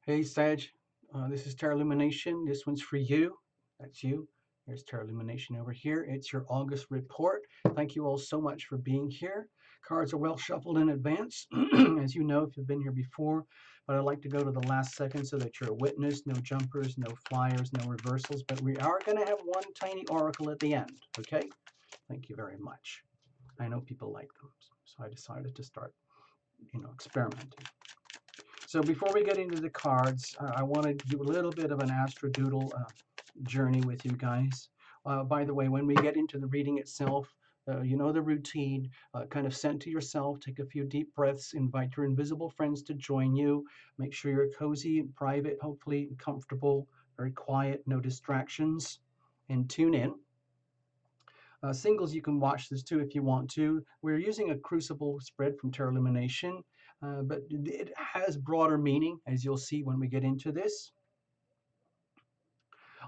Hey Sag, this is Tarot Illumination. This one's for you. That's you. There's Tarot Illumination over here. It's your August report. Thank you all so much for being here. Cards are well shuffled in advance, as you know if you've been here before. But I like to go to the last second so that you're a witness. No jumpers, no flyers, no reversals. But we are going to have one tiny oracle at the end. Okay? Thank you very much. I know people like them, so I decided to start, experimenting. So before we get into the cards, I want to do a little bit of an astrodoodle journey with you guys. By the way, when we get into the reading itself, you know the routine. Kind of center yourself, take a few deep breaths, invite your invisible friends to join you. Make sure you're cozy and private, hopefully comfortable, very quiet, no distractions, and tune in. Singles, you can watch this too if you want to. We're using a crucible spread from Tarot Illumination, but it has broader meaning, as you'll see when we get into this.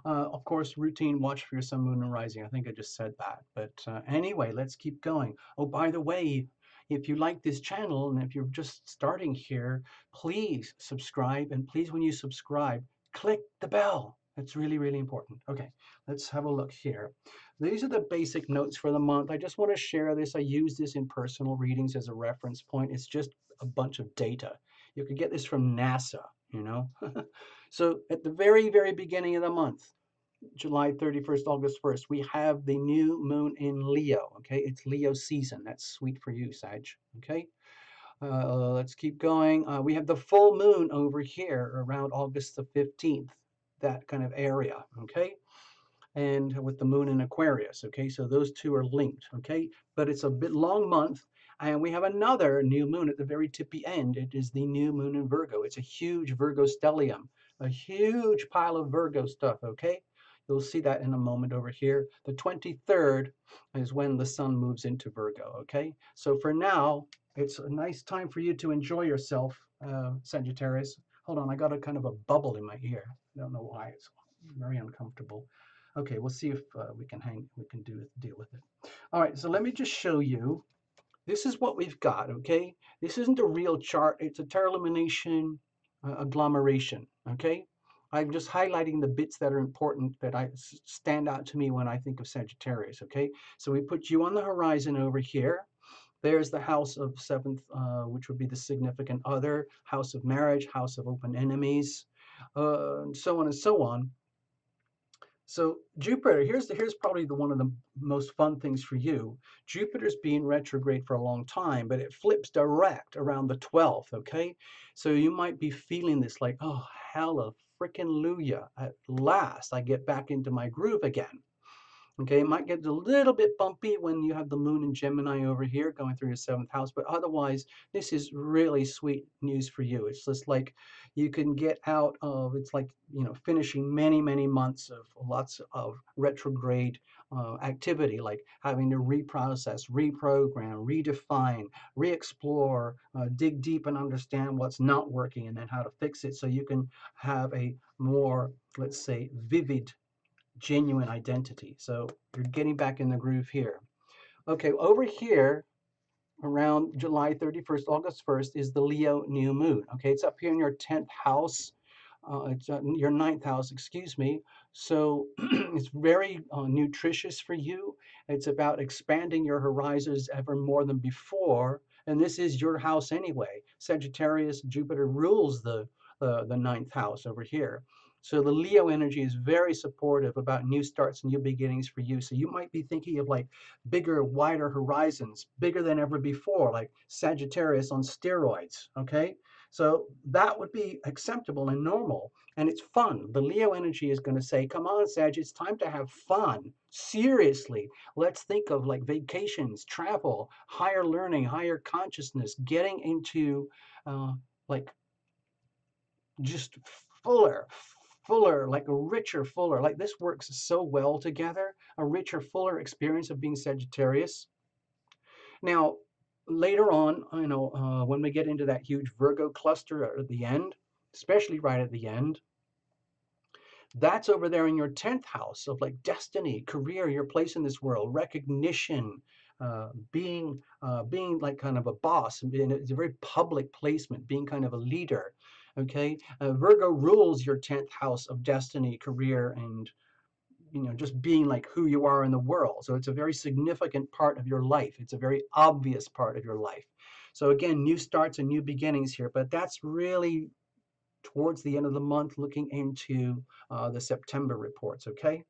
Of course, routine, watch for your sun, moon, and rising. I think I just said that. But anyway, let's keep going. Oh, by the way, if you like this channel and if you're just starting here, please subscribe. And please, when you subscribe, click the bell. That's really, really important. Okay, let's have a look here. These are the basic notes for the month. I just want to share this. I use this in personal readings as a reference point. It's just a bunch of data. You could get this from NASA, you know. So at the very, very beginning of the month, July 31st, August 1st, we have the new moon in Leo. Okay, it's Leo season. That's sweet for you, Sag. Okay, let's keep going. We have the full moon over here around August the 15th, that kind of area. Okay, and with the moon in Aquarius. Okay, so those two are linked. Okay, but it's a bit long month. And we have another new moon at the very tippy end. It is the new moon in Virgo. It's a huge Virgo stellium, a huge pile of Virgo stuff. Okay, you'll see that in a moment over here. The 23rd is when the sun moves into Virgo. Okay, so for now, it's a nice time for you to enjoy yourself, Sagittarius. Hold on, I got a kind of a bubble in my ear. I don't know why. It's very uncomfortable. Okay, we'll see if we can deal with it. All right, so let me just show you. This is what we've got, okay? This isn't a real chart. It's a Tarot Illumination agglomeration, okay? I'm just highlighting the bits that are important that stand out to me when I think of Sagittarius, okay? So we put you on the horizon over here. There's the house of seventh, which would be the significant other, house of marriage, house of open enemies, and so on and so on. So Jupiter, here's probably one of the most fun things for you. Jupiter's been retrograde for a long time, but it flips direct around the 12th, okay? So you might be feeling this like, oh, hella frickin' Luya. At last, I get back into my groove again. Okay, it might get a little bit bumpy when you have the moon in Gemini over here going through your seventh house, but otherwise, this is really sweet news for you. It's just like you can get out of, it's like, finishing many, many months of lots of retrograde activity, like having to reprocess, reprogram, redefine, re-explore, dig deep and understand what's not working and then how to fix it so you can have a more, let's say, vivid genuine identity. So you're getting back in the groove here. Okay, over here around July 31st, August 1st is the Leo new moon. Okay, it's up here in your 10th house. It's your ninth house, excuse me. So it's very nutritious for you. It's about expanding your horizons ever more than before. And this is your house anyway. Sagittarius, Jupiter rules the ninth house over here. So the Leo energy is very supportive about new starts and new beginnings for you. So you might be thinking of like bigger, wider horizons, bigger than ever before, like Sagittarius on steroids, okay? So that would be acceptable and normal, and it's fun. The Leo energy is going to say, come on, Sag, it's time to have fun. Seriously, let's think of like vacations, travel, higher learning, higher consciousness, getting into like just fuller, like a richer, fuller, like this works so well together, a richer, fuller experience of being Sagittarius. Now, later on, when we get into that huge Virgo cluster at the end, especially right at the end, that's over there in your 10th house of like destiny, career, your place in this world, recognition, being like kind of a boss. And it's a very public placement, being kind of a leader. Okay, Virgo rules your 10th house of destiny, career, and just being like who you are in the world. So it's a very significant part of your life. It's a very obvious part of your life. So again, new starts and new beginnings here, but that's really towards the end of the month, looking into the September reports. Okay.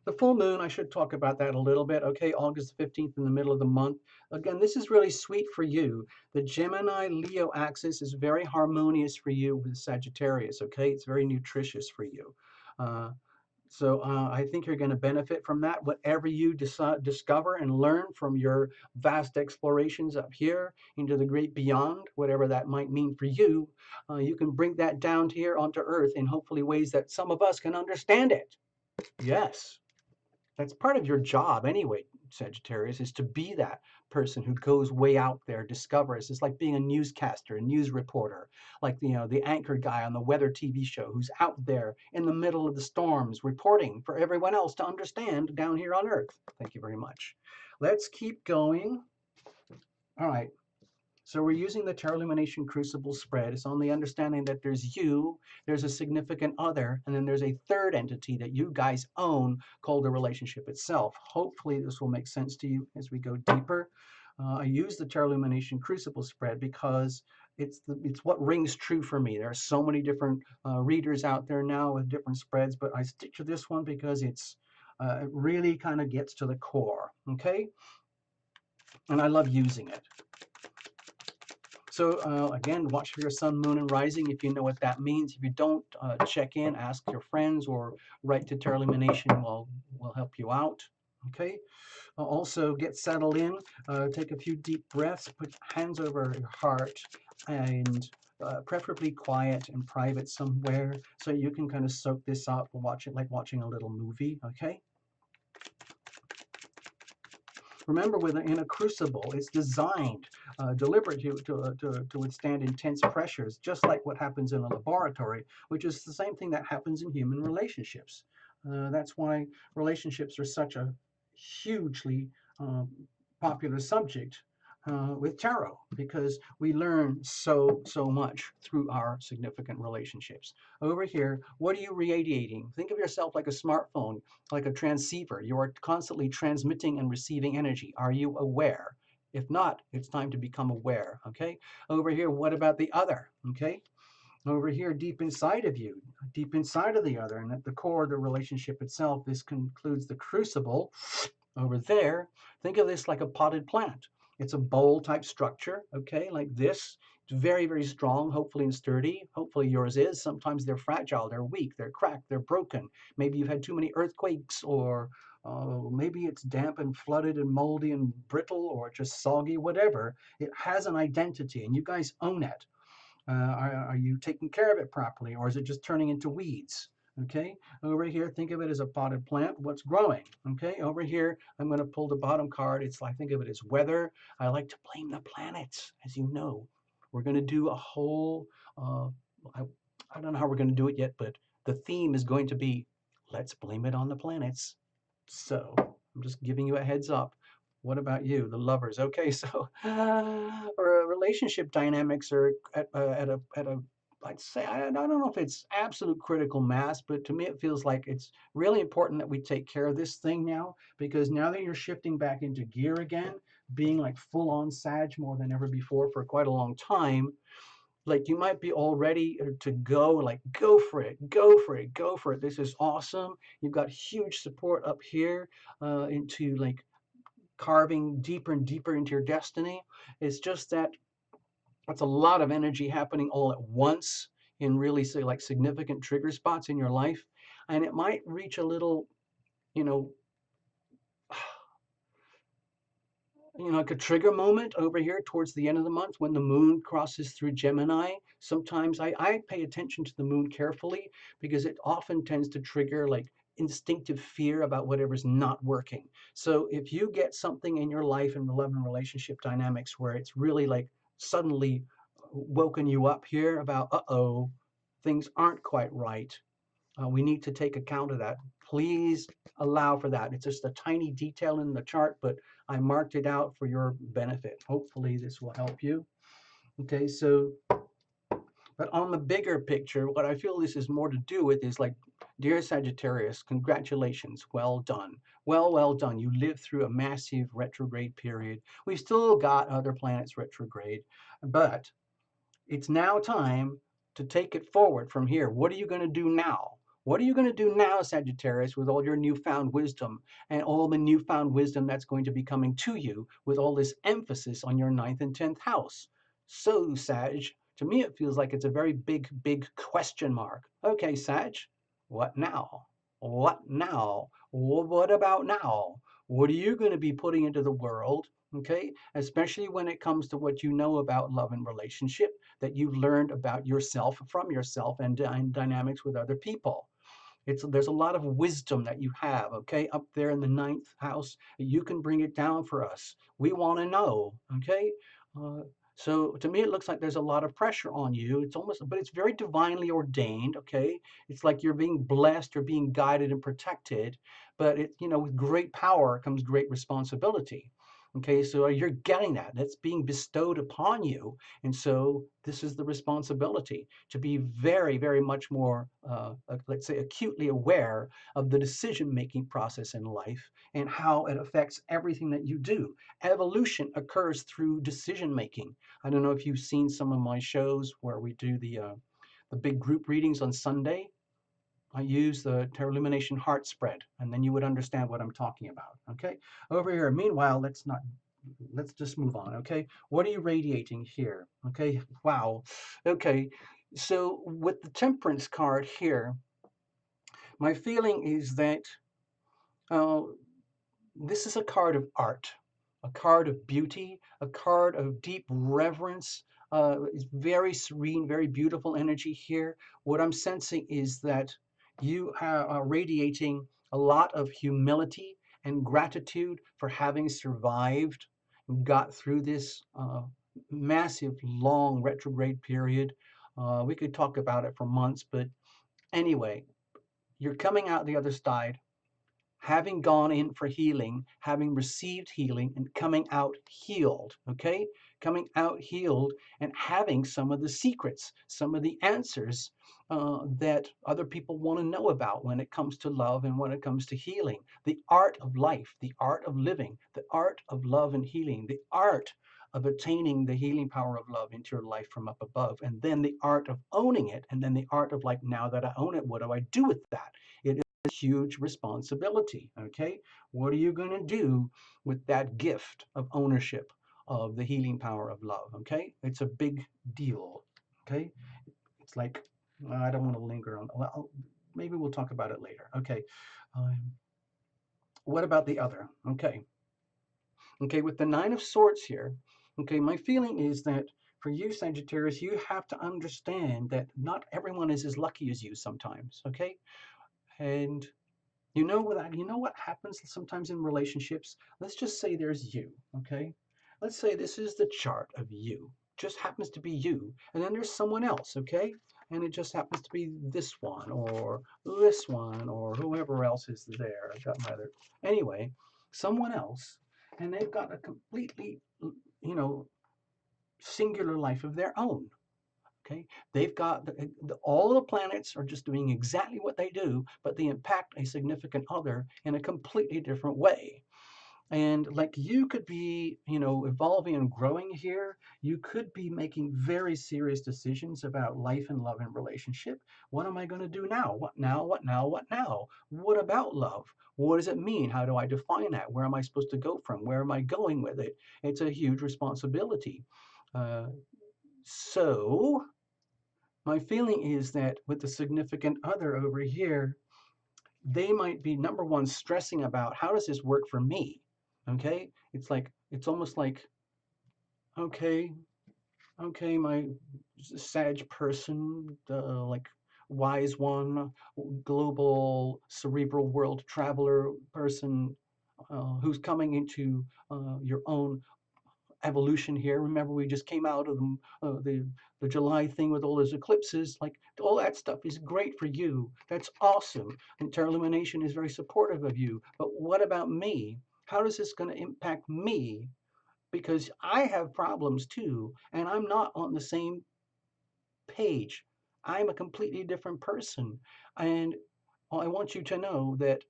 The full moon, I should talk about that a little bit. Okay, August 15th in the middle of the month. Again, this is really sweet for you. The Gemini Leo axis is very harmonious for you with Sagittarius. Okay, it's very nutritious for you. Uh, so I think you're going to benefit from that. Whatever you discover and learn from your vast explorations up here into the great beyond, whatever that might mean for you, you can bring that down here onto Earth in hopefully ways that some of us can understand it. Yes. That's part of your job anyway, Sagittarius, is to be that person who goes way out there, discovers. It's like being a newscaster, a news reporter, like the anchor guy on the weather TV show who's out there in the middle of the storms reporting for everyone else to understand down here on Earth. Thank you very much. Let's keep going. All right. So we're using the Tarot Illumination Crucible spread. It's on the understanding that there's you, there's a significant other, and then there's a third entity that you guys own called the relationship itself. Hopefully this will make sense to you as we go deeper. I use the Tarot Illumination Crucible spread because it's what rings true for me. There are so many different readers out there now with different spreads, but I stick to this one because it really kind of gets to the core, okay? And I love using it. So again, watch for your sun, moon, and rising if you know what that means. If you don't, check in, ask your friends, or write to Tarot Illumination. We'll help you out. Okay. Also, get settled in. Take a few deep breaths. Put hands over your heart, and preferably quiet and private somewhere, so you can kind of soak this up and watch it like watching a little movie. Okay. Remember, in a crucible, it's designed deliberately to withstand intense pressures, just like what happens in a laboratory, which is the same thing that happens in human relationships. That's why relationships are such a hugely popular subject with tarot, because we learn so much through our significant relationships. Over here, what are you radiating? Think of yourself like a smartphone, like a transceiver. You are constantly transmitting and receiving energy. Are you aware? If not, it's time to become aware. Okay. Over here, what about the other? Okay. Over here, deep inside of you, deep inside of the other, and at the core of the relationship itself, this concludes the crucible. Over there, think of this like a potted plant. It's a bowl type structure, okay, like this. It's very, very strong, hopefully, and sturdy. Hopefully yours is. Sometimes they're fragile, they're weak, they're cracked, they're broken. Maybe you've had too many earthquakes, or maybe it's damp and flooded and moldy and brittle, or just soggy, whatever. It has an identity, and you guys own it. Are you taking care of it properly, or is it just turning into weeds? Okay, over here, think of it as a potted plant. What's growing? Okay, over here, I'm going to pull the bottom card. I think of it as weather. I like to blame the planets, as you know. We're going to do a whole, I, I don't know how we're going to do it yet, but the theme is going to be let's blame it on the planets. So I'm just giving you a heads up. What about you, the lovers? Okay, so relationship dynamics are at a I'd say I don't know if it's absolute critical mass, but to me it feels like it's really important that we take care of this thing now, because now that you're shifting back into gear again, being like full on Sag more than ever before for quite a long time, like you might be all ready to go, like go for it, go for it, go for it. This is awesome. You've got huge support up here into like carving deeper and deeper into your destiny. It's just that that's a lot of energy happening all at once in really say like significant trigger spots in your life, and it might reach a little, you know, like a trigger moment over here towards the end of the month when the moon crosses through Gemini. Sometimes I pay attention to the moon carefully because it often tends to trigger like instinctive fear about whatever's not working. So if you get something in your life in the love and relationship dynamics where it's really like suddenly woken you up here about, uh-oh, things aren't quite right, we need to take account of that. Please allow for that. It's just a tiny detail in the chart, but I marked it out for your benefit. Hopefully this will help you. Okay, so but on the bigger picture, what I feel this is more to do with is like, dear Sagittarius, congratulations, well done. Well done. You lived through a massive retrograde period. We've still got other planets retrograde, but it's now time to take it forward from here. What are you going to do now? What are you going to do now, Sagittarius, with all your newfound wisdom and all the newfound wisdom that's going to be coming to you with all this emphasis on your ninth and 10th house? So, Sag, to me, it feels like it's a very big question mark. Okay, Sag, what now? What now? What about now? What are you going to be putting into the world? Okay, especially when it comes to what you know about love and relationship that you've learned about yourself from yourself and dynamics with other people. There's a lot of wisdom that you have, okay, up there in the ninth house. You can bring it down for us. We want to know, okay. Uh, so to me, it looks like there's a lot of pressure on you. It's almost, but it's very divinely ordained, okay. It's like you're being blessed or being guided and protected, but with great power comes great responsibility. Okay, so you're getting that. That's being bestowed upon you. And so this is the responsibility to be very much more, let's say, acutely aware of the decision-making process in life and how it affects everything that you do. Evolution occurs through decision-making. I don't know if you've seen some of my shows where we do the big group readings on Sunday. I use the Lumination heart spread, and then you would understand what I'm talking about. Okay, over here. Meanwhile, let's just move on. Okay, what are you radiating here? Okay, wow. Okay, so with the Temperance card here, my feeling is that uh, this is a card of art, a card of beauty, a card of deep reverence. It's very serene, very beautiful energy here. What I'm sensing is that you are radiating a lot of humility and gratitude for having survived and got through this massive, long retrograde period. We could talk about it for months, but anyway, you're coming out the other side having gone in for healing, having received healing, and coming out healed, okay? Coming out healed and having some of the secrets, some of the answers that other people want to know about when it comes to love and when it comes to healing. The art of life, the art of living, the art of love and healing, the art of attaining the healing power of love into your life from up above, and then the art of owning it, and then the art of like, now that I own it, what do I do with that? It huge responsibility. Okay, what are you going to do with that gift of ownership of the healing power of love? Okay, it's a big deal. Okay, it's like, I don't want to linger on. Well, maybe we'll talk about it later. Okay, um, what about the other? Okay, with the Nine of Swords here. Okay, my feeling is that for you, Sagittarius, you have to understand that not everyone is as lucky as you sometimes. Okay, and you know what happens sometimes in relationships? Let's just say there's you, okay? Let's say this is the chart of you. Just happens to be you. And then there's someone else, okay? And it just happens to be this one or whoever else is there. I've got my other. Anyway, someone else, and they've got a completely, you know, singular life of their own. Okay, they've got all the planets are just doing exactly what they do, but they impact a significant other in a completely different way. And like you could be, evolving and growing here. You could be making very serious decisions about life and love and relationship. What am I going to do now? What now? What now? What now? What about love? What does it mean? How do I define that? Where am I supposed to go from? Where am I going with it? It's a huge responsibility. Uh, so my feeling is that with the significant other over here, they might be number one stressing about how does this work for me? Okay, it's almost like, okay, okay, my sage person, like wise one, global cerebral world traveler person, who's coming into your own evolution here. Remember, we just came out of the July thing with all those eclipses. Like all that stuff is great for you. That's awesome. And Terra is very supportive of you. But what about me? How is this going to impact me because I have problems too, and I'm not on the same page. I'm a completely different person. And I want you to know that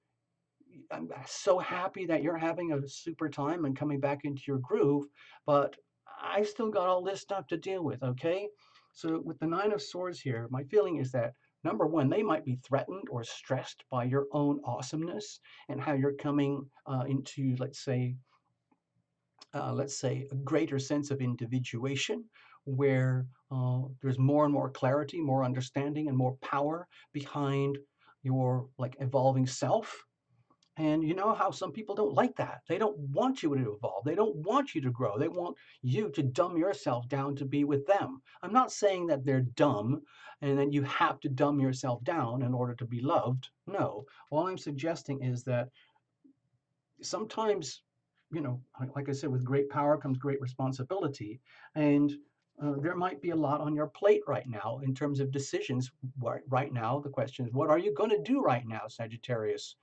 I'm so happy that you're having a super time and coming back into your groove, but I still got all this stuff to deal with, okay? So with the Nine of Swords here, my feeling is that number one, they might be threatened or stressed by your own awesomeness and how you're coming into, let's say, a greater sense of individuation where there's more and more clarity, more understanding, and more power behind your like evolving self. And you know how some people don't like that. They don't want you to evolve. They don't want you to grow. They want you to dumb yourself down to be with them. I'm not saying that they're dumb and that you have to dumb yourself down in order to be loved. No. All I'm suggesting is that sometimes, like I said, with great power comes great responsibility. And there might be a lot on your plate right now in terms of decisions. Right now, the question is, what are you going to do right now, Sagittarius?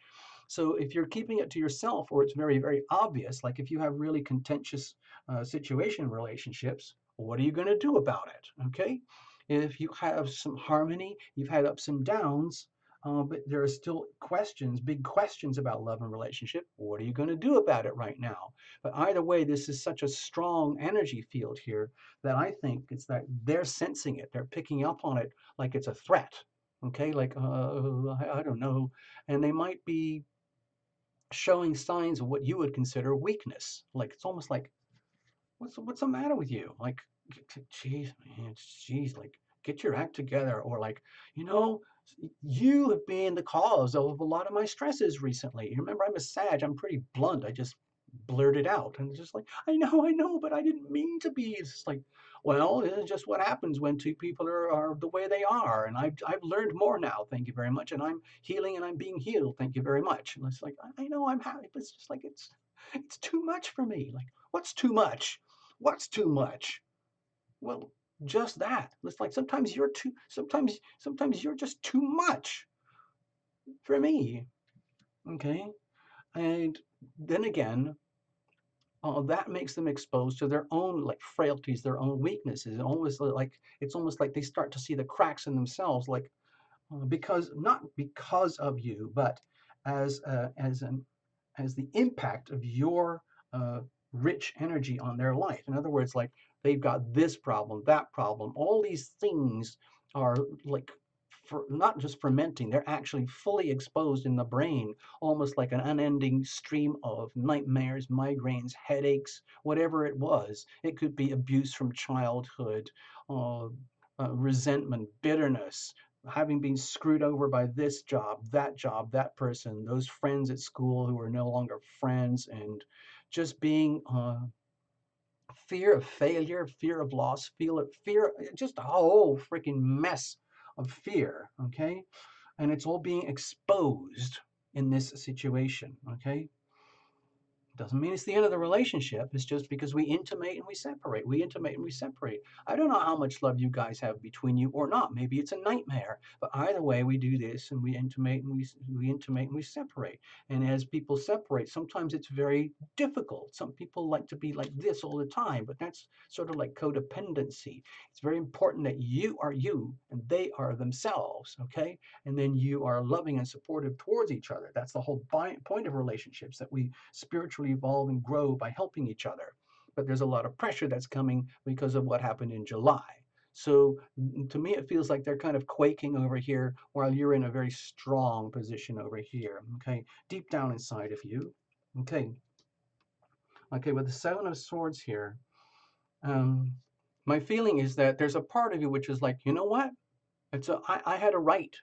So if you're keeping it to yourself, or it's very, very obvious, like if you have really contentious situation relationships, what are you going to do about it? Okay. If you have some harmony, you've had ups and downs, but there are still questions, big questions about love and relationship. What are you going to do about it right now? But either way, this is such a strong energy field here that I think it's that they're sensing it. They're picking up on it like it's a threat. Okay. Like, I don't know. And they might be showing signs of what you would consider weakness. Like it's almost like, what's the matter with you? Like, geez, man, geez, like get your act together, or like, you know, you have been the cause of a lot of my stresses recently. You remember, I'm a Sag. I'm pretty blunt. I just blurted out, and it's just like, I know, but I didn't mean to be. It's just like, well, it's just what happens when two people are the way they are. And I've learned more now. Thank you very much. And I'm healing and I'm being healed. Thank you very much. And it's like, I know I'm happy, but it's just like it's too much for me. Like, what's too much? What's too much? Well, just that. It's like sometimes you're just too much for me. Okay. And then again, that makes them exposed to their own like frailties, their own weaknesses. And almost like it's almost like they start to see the cracks in themselves, like because not because of you, but as as the impact of your uh, rich energy on their life. In other words, like they've got this problem, that problem, all these things are like for not just fermenting, they're actually fully exposed in the brain, almost like an unending stream of nightmares, migraines, headaches, whatever it was. It could be abuse from childhood, resentment, bitterness, having been screwed over by this job, that person, those friends at school who are no longer friends, and just being fear of failure, fear of loss, fear, just a whole freaking mess of fear. Okay, and it's all being exposed in this situation. Okay, doesn't mean it's the end of the relationship. It's just because we intimate and we separate. We intimate and we separate. I don't know how much love you guys have between you or not. Maybe it's a nightmare. But either way, we do this and we intimate and we intimate and we separate. And as people separate, sometimes it's very difficult. Some people like to be like this all the time, but that's sort of like codependency. It's very important that you are you and they are themselves. Okay, and then you are loving and supportive towards each other. That's the whole point of relationships, that we spiritually evolve and grow by helping each other. But there's a lot of pressure that's coming because of what happened in July. So to me, it feels like they're kind of quaking over here while you're in a very strong position over here. Okay, deep down inside of you. Okay, okay, with the Seven of Swords here, um, my feeling is that there's a part of you which is like, you know what? I had a right.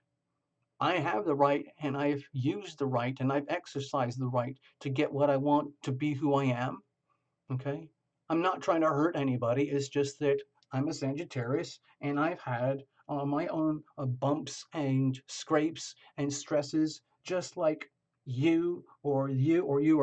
I have the right, and I've used the right, and I've exercised the right to get what I want, to be who I am. Okay. I'm not trying to hurt anybody. It's just that I'm a Sagittarius and I've had my own bumps and scrapes and stresses, just like you or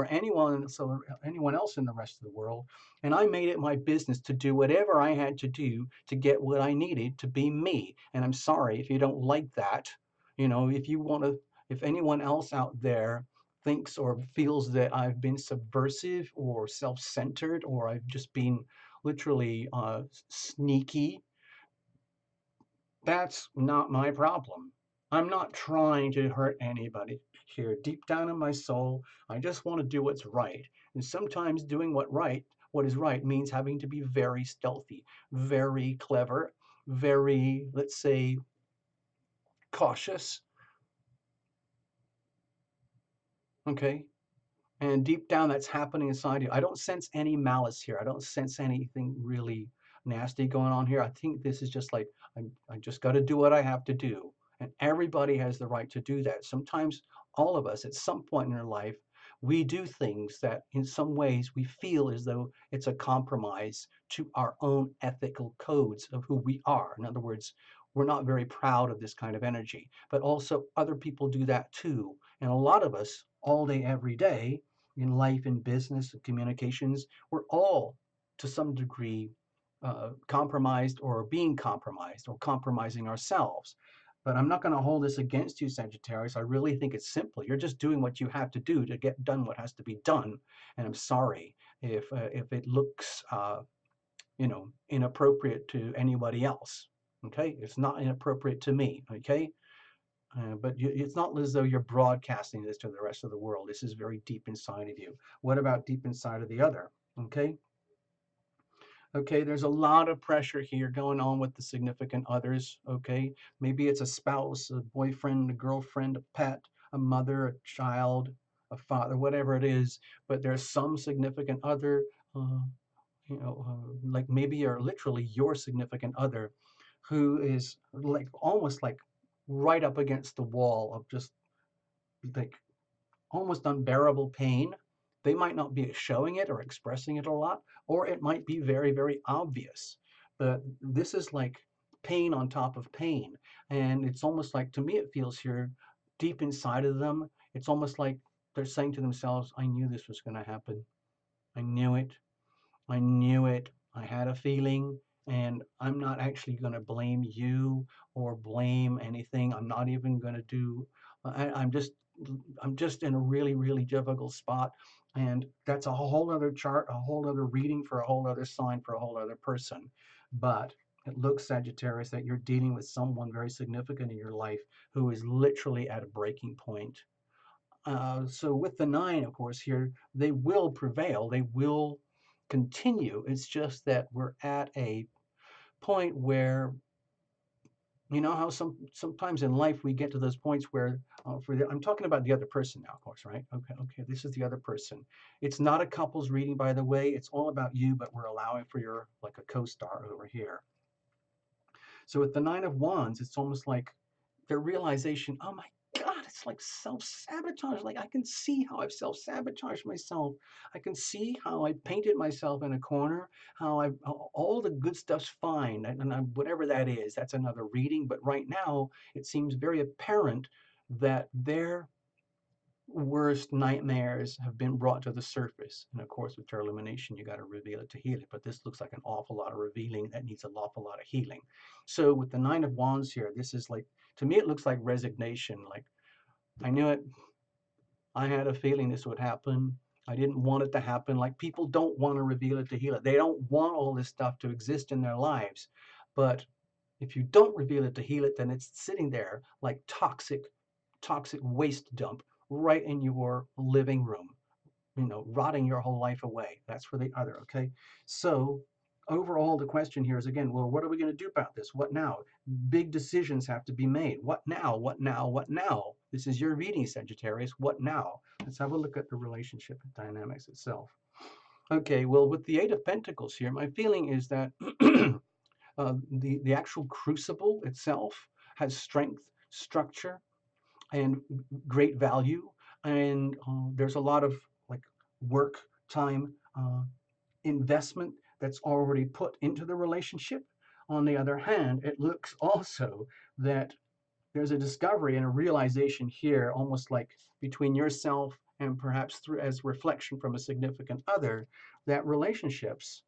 anyone else in the rest of the world. And I made it my business to do whatever I had to do to get what I needed to be me. And I'm sorry if you don't like that. If you want to, if anyone else out there thinks or feels that I've been subversive or self-centered, or I've just been literally sneaky, that's not my problem. I'm not trying to hurt anybody here. Deep down in my soul, I just want to do what's right. And sometimes doing what is right means having to be very stealthy, very clever, very, let's say, cautious. Okay? And deep down, that's happening inside you. I don't sense any malice here. I don't sense anything really nasty going on here. I think this is just like, I just got to do what I have to do. And everybody has the right to do that. Sometimes all of us, at some point in our life, we do things that in some ways we feel as though it's a compromise to our own ethical codes of who we are. In other words, we're not very proud of this kind of energy, but also other people do that too. And a lot of us, all day, every day, in life, in business, communications, we're all to some degree compromised or being compromised or compromising ourselves. But I'm not going to hold this against you, Sagittarius. I really think it's simple. You're just doing what you have to do to get done what has to be done. And I'm sorry if it looks, inappropriate to anybody else. Okay, it's not inappropriate to me. Okay, but it's not as though you're broadcasting this to the rest of the world. This is very deep inside of you. What about deep inside of the other? Okay. Okay, there's a lot of pressure here going on with the significant others. Okay, maybe it's a spouse, a boyfriend, a girlfriend, a pet, a mother, a child, a father, whatever it is. But there's some significant other, uh, like maybe you're literally your significant other who is like almost like right up against the wall of just like almost unbearable pain. They might not be showing it or expressing it a lot, or it might be very, very obvious. But this is like pain on top of pain. And it's almost like, to me, it feels here deep inside of them, it's almost like they're saying to themselves, I knew this was going to happen. I knew it. I knew it. I had a feeling, and I'm not actually going to blame you or blame anything. I'm not even going to do. I'm just in a really, really difficult spot, and that's a whole other chart, a whole other reading for a whole other sign for a whole other person. But it looks, Sagittarius, that you're dealing with someone very significant in your life who is literally at a breaking point. So with the nine, of course, here, they will prevail. They will continue. It's just that we're at a point where, you know how sometimes in life we get to those points where, I'm talking about the other person now, of course, right? Okay, this is the other person. It's not a couples reading, by the way. It's all about you, but we're allowing for your, like a co-star over here. So with the Nine of Wands, it's almost like their realization, oh my God, it's like self-sabotage. Like I can see how I've self-sabotaged myself. I can see how I painted myself in a corner, how all the good stuff's fine. Whatever that is, that's another reading. But right now, it seems very apparent that their worst nightmares have been brought to the surface. And of course, with your illumination, you got to reveal it to heal it. But this looks like an awful lot of revealing that needs an awful lot of healing. So with the Nine of Wands here, this is like, to me, it looks like resignation. Like, I knew it. I had a feeling this would happen. I didn't want it to happen. Like, people don't want to reveal it to heal it. They don't want all this stuff to exist in their lives. But if you don't reveal it to heal it, then it's sitting there like toxic waste dump right in your living room, rotting your whole life away. That's for the other, okay? So overall, the question here is again, well, what are we going to do about this? What now? Big decisions have to be made. What now? What now? What now? This is your reading, Sagittarius. What now? Let's have a look at the relationship dynamics itself. Okay, well, with the Eight of Pentacles here, my feeling is that the actual crucible itself has strength, structure, and great value. And there's a lot of like work, time, investment that's already put into the relationship. On the other hand, it looks also that there's a discovery and a realization here, almost like between yourself and perhaps through as reflection from a significant other, that relationships,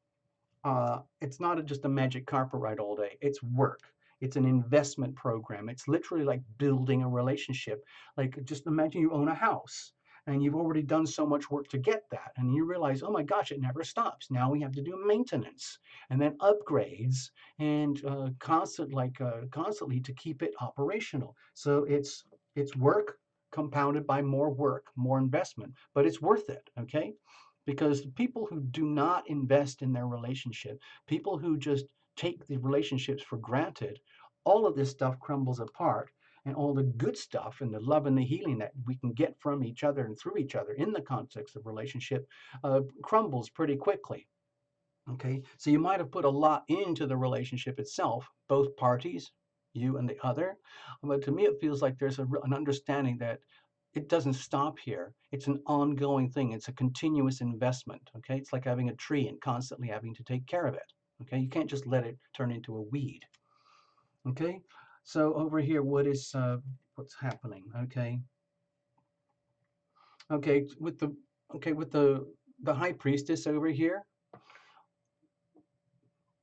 it's not just a magic carpet ride all day. It's work. It's an investment program. It's literally like building a relationship. Like just imagine you own a house and you've already done so much work to get that, and you realize, oh my gosh, it never stops. Now we have to do maintenance and then upgrades and constantly to keep it operational. So it's work compounded by more work, more investment, but it's worth it, okay? Because people who do not invest in their relationship, people who just take the relationships for granted, all of this stuff crumbles apart, and all the good stuff and the love and the healing that we can get from each other and through each other in the context of relationship crumbles pretty quickly. Okay, so you might have put a lot into the relationship itself, both parties, you and the other, but to me it feels like there's an understanding that it doesn't stop here. It's an ongoing thing. It's a continuous investment. Okay, it's like having a tree and constantly having to take care of it. Okay, you can't just let it turn into a weed. Okay, so over here, what's happening? Okay, okay, with the high priestess over here,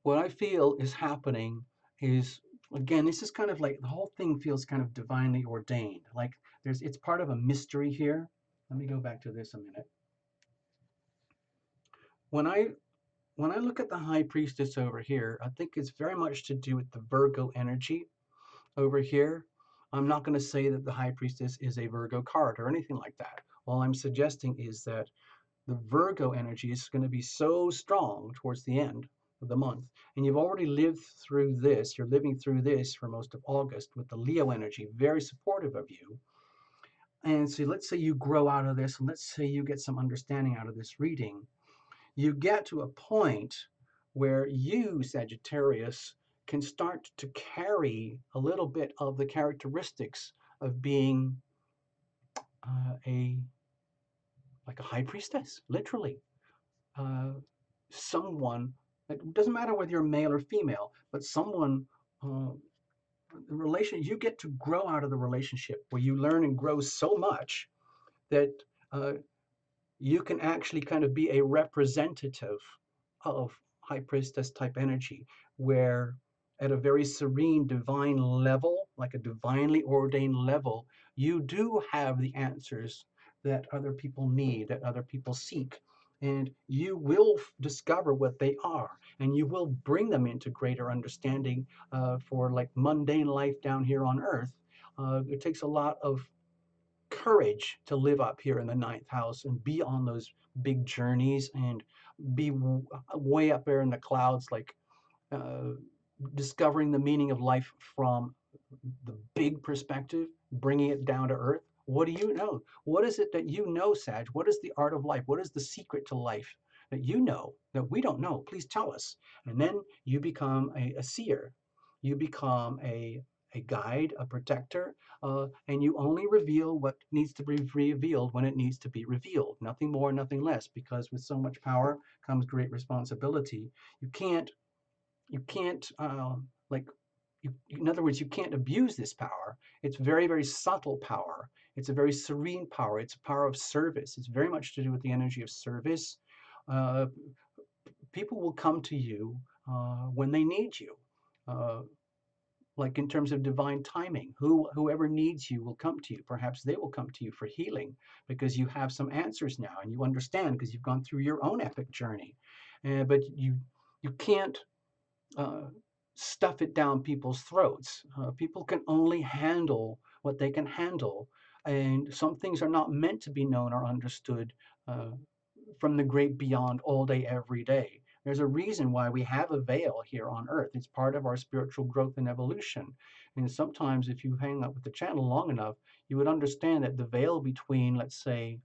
what I feel is happening is, again, this is kind of like the whole thing feels kind of divinely ordained. Like it's part of a mystery here. Let me go back to this a minute. When I when I look at the high priestess over here, I think it's very much to do with the Virgo energy over here. I'm not going to say that the high priestess is a Virgo card or anything like that. All I'm suggesting is that the Virgo energy is going to be so strong towards the end of the month. And you've already lived through this. You're living through this for most of August with the Leo energy, very supportive of you. And so let's say you grow out of this, and let's say you get some understanding out of this reading. You get to a point where you, Sagittarius, can start to carry a little bit of the characteristics of being a like a high priestess, literally. Uh, Someone, it doesn't matter whether you're male or female, but someone, uh, the relation, you get to grow out of the relationship where you learn and grow so much that uh, you can actually kind of be a representative of high priestess type energy, where at a very serene divine level, like a divinely ordained level, you do have the answers that other people need, that other people seek. And you will discover what they are, and you will bring them into greater understanding for like mundane life down here on earth. It takes a lot of courage to live up here in the ninth house and be on those big journeys and be way up there in the clouds, like uh, discovering the meaning of life from the big perspective, bringing it down to earth. What do you know? What is it that you know, Sag? What is the art of life? What is the secret to life that you know that we don't know? Please tell us. And then you become a seer. You become a guide, a protector, and you only reveal what needs to be revealed when it needs to be revealed. Nothing more, nothing less, because with so much power comes great responsibility. You can't, you can't, like, in other words, you can't abuse this power. It's very, very subtle power. It's a very serene power. It's a power of service. It's very much to do with the energy of service. Uh, People will come to you when they need you. Uh, like in terms of divine timing, whoever needs you will come to you. Perhaps they will come to you for healing because you have some answers now and you understand because you've gone through your own epic journey. But you can't uh, stuff it down people's throats. People can only handle what they can handle, and some things are not meant to be known or understood uh, from the great beyond all day, every day. There's a reason why we have a veil here on earth. It's part of our spiritual growth and evolution. And sometimes, if you hang out with the channel long enough, you would understand that the veil between, let's say,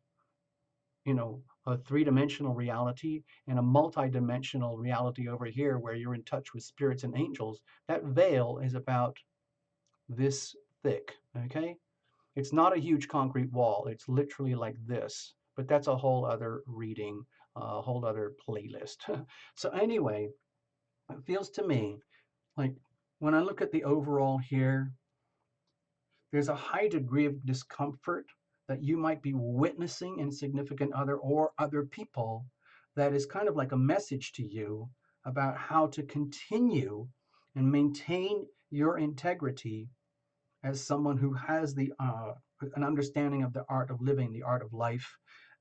a three-dimensional reality and a multi-dimensional reality over here where you're in touch with spirits and angels, that veil is about this thick, okay? It's not a huge concrete wall. It's literally like this, but that's a whole other reading, a whole other playlist. So anyway, it feels to me like when I look at the overall here, there's a high degree of discomfort that you might be witnessing in significant other or other people that is kind of like a message to you about how to continue and maintain your integrity as someone who has the an understanding of the art of living, the art of life,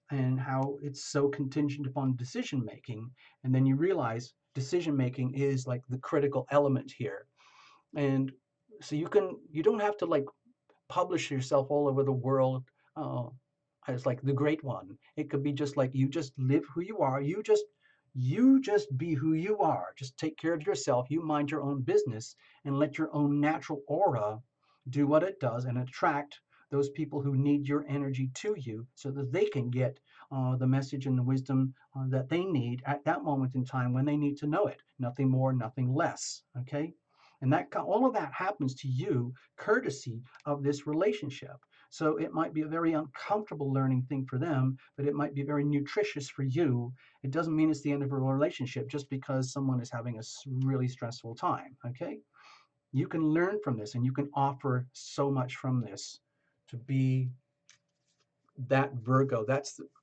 and how it's so contingent upon decision making. And then you realize decision making is like the critical element here. And so you don't have to like publish yourself all over the world uh, as like the great one. It could be just like you just live who you are. You just be who you are. Just take care of yourself. You mind your own business and let your own natural aura do what it does and attract those people who need your energy to you so that they can get the message and the wisdom that they need at that moment in time when they need to know it. Nothing more, nothing less. Okay? And that all of that happens to you courtesy of this relationship. So it might be a very uncomfortable learning thing for them, but it might be very nutritious for you. It doesn't mean it's the end of a relationship just because someone is having a really stressful time. Okay? You can learn from this and you can offer so much from this to be that Virgo.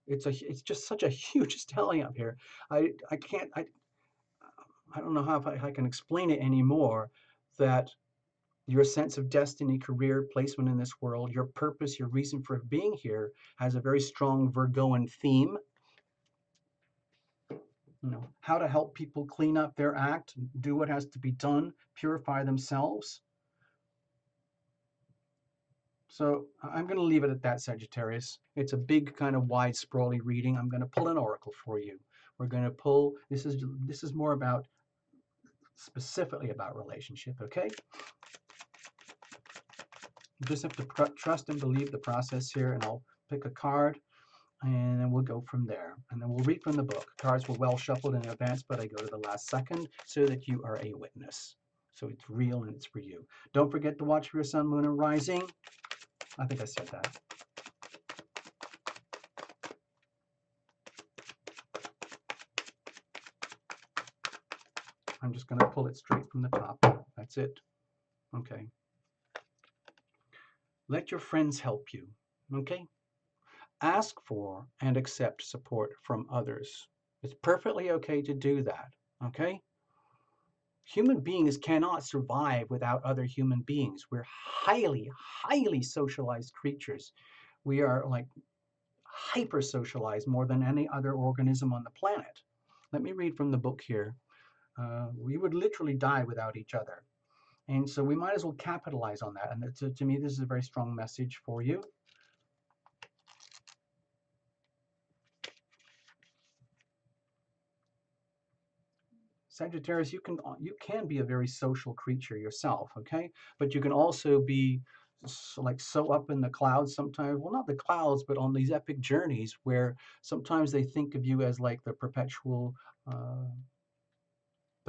It's just such a huge stellium up here. I can't I don't know how if I can explain it anymore that your sense of destiny, career, placement in this world, your purpose, your reason for being here has a very strong Virgoan theme. How to help people clean up their act, do what has to be done, purify themselves. So I'm going to leave it at that, Sagittarius. It's a big kind of wide sprawly reading. I'm going to pull an oracle for you. We're going to pull, this is more about, specifically about relationship, okay? You just have to trust and believe the process here, and I'll pick a card, and then we'll go from there. And then we'll read from the book. Cards were well shuffled in advance, but I go to the last second so that you are a witness. So it's real and it's for you. Don't forget to watch for your sun, moon, and rising. I think I said that. I'm just going to pull it straight from the top. That's it. Okay. Let your friends help you. Okay? Ask for and accept support from others. It's perfectly okay to do that. Okay? Human beings cannot survive without other human beings. We're highly, highly socialized creatures. We are like hyper socialized more than any other organism on the planet. Let me read from the book here. We would literally die without each other. And so we might as well capitalize on that. And to me, this is a very strong message for you. Sagittarius, you can be a very social creature yourself, okay? But you can also be like so up in the clouds sometimes. Well, not the clouds, but on these epic journeys where sometimes they think of you as like uh, the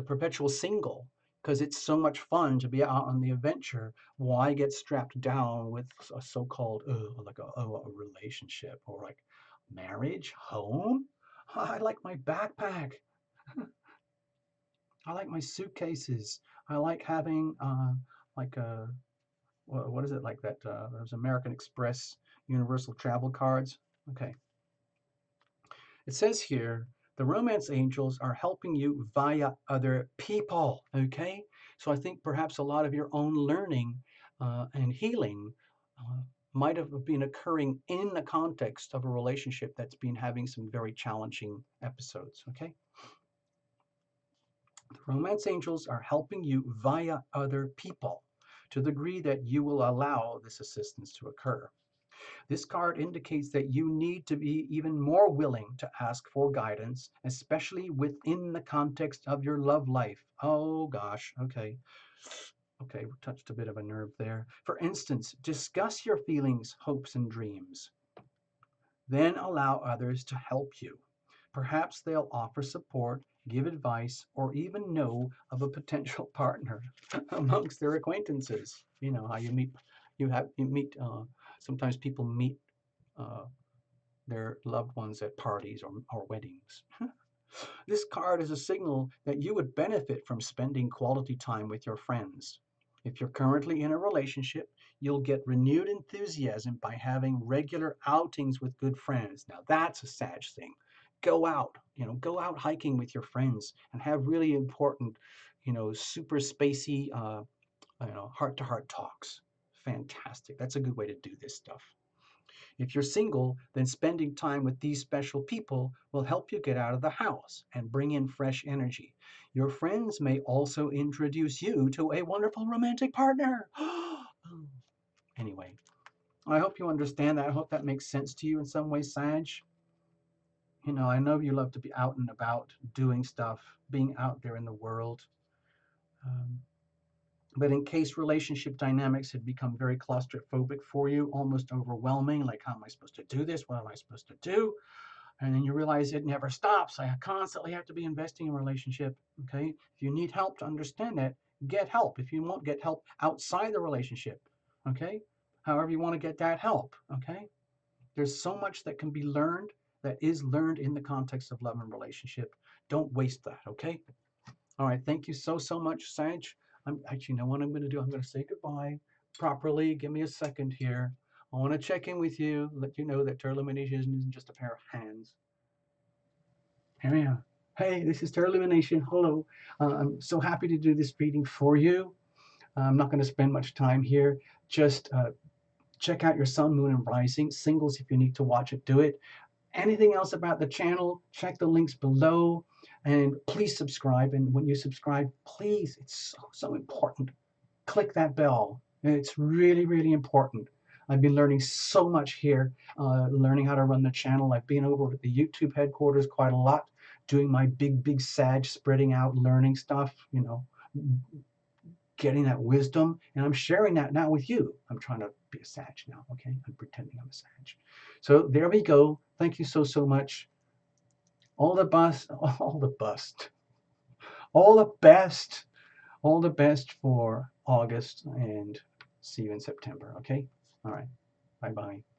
perpetual single, because it's so much fun to be out on the adventure. Why get strapped down with a so-called like a relationship or like marriage, home? I like my backpack. I like my suitcases. I like having like a what is it like that? Those American Express Universal Travel cards. Okay. It says here the romance angels are helping you via other people. Okay. So I think perhaps a lot of your own learning and healing uh, might have been occurring in the context of a relationship that's been having some very challenging episodes. Okay. Romance angels are helping you via other people to the degree that you will allow this assistance to occur. This card indicates that you need to be even more willing to ask for guidance, especially within the context of your love life. Oh gosh, okay. Okay, we touched a bit of a nerve there. For instance, discuss your feelings, hopes, and dreams. Then allow others to help you. Perhaps they'll offer support, give advice, or even know of a potential partner amongst their acquaintances. You know how you meet. Sometimes people meet uh, their loved ones at parties or weddings. This card is a signal that you would benefit from spending quality time with your friends. If you're currently in a relationship, you'll get renewed enthusiasm by having regular outings with good friends. Now that's a Sag thing. Go out hiking with your friends and have really important, super spacey, heart to heart talks. fantastic. That's a good way to do this stuff. If you're single, then spending time with these special people will help you get out of the house and bring in fresh energy. Your friends may also introduce you to a wonderful romantic partner. Anyway, I hope you understand that. I hope that makes sense to you in some way, Sag. You know, I know you love to be out and about, doing stuff, being out there in the world. Um, but in case relationship dynamics had become very claustrophobic for you, almost overwhelming, like, how am I supposed to do this? What am I supposed to do? And then you realize it never stops. I constantly have to be investing in a relationship. Okay. If you need help to understand that, get help. If you won't get help outside the relationship, okay, however you want to get that help, okay, there's so much that can be learned, that is learned in the context of love and relationship. Don't waste that. Okay. All right. Thank you so much, Sag. I'm actually, you know what I'm going to do? I'm going to say goodbye properly. Give me a second here. I want to check in with you, let you know that Tarot Illumination isn't just a pair of hands. Here we are. Hey, this is Tarot Illumination. Hello. I'm so happy to do this reading for you. I'm not going to spend much time here. Just check out your sun, moon, and rising. Singles, if you need to watch it, do it. Anything else about the channel, check the links below. And please subscribe. And when you subscribe, please, it's so important. Click that bell. It's really important. I've been learning so much here, learning how to run the channel. I've been over at the YouTube headquarters quite a lot, doing my big Sag, spreading out, learning stuff, you know, getting that wisdom. And I'm sharing that now with you. I'm trying to be a Sag now, okay? I'm pretending I'm a Sag. So there we go. Thank you so much. All the best, all the best, all the best. All the best for August, and see you in September. Okay? All right. Bye-bye.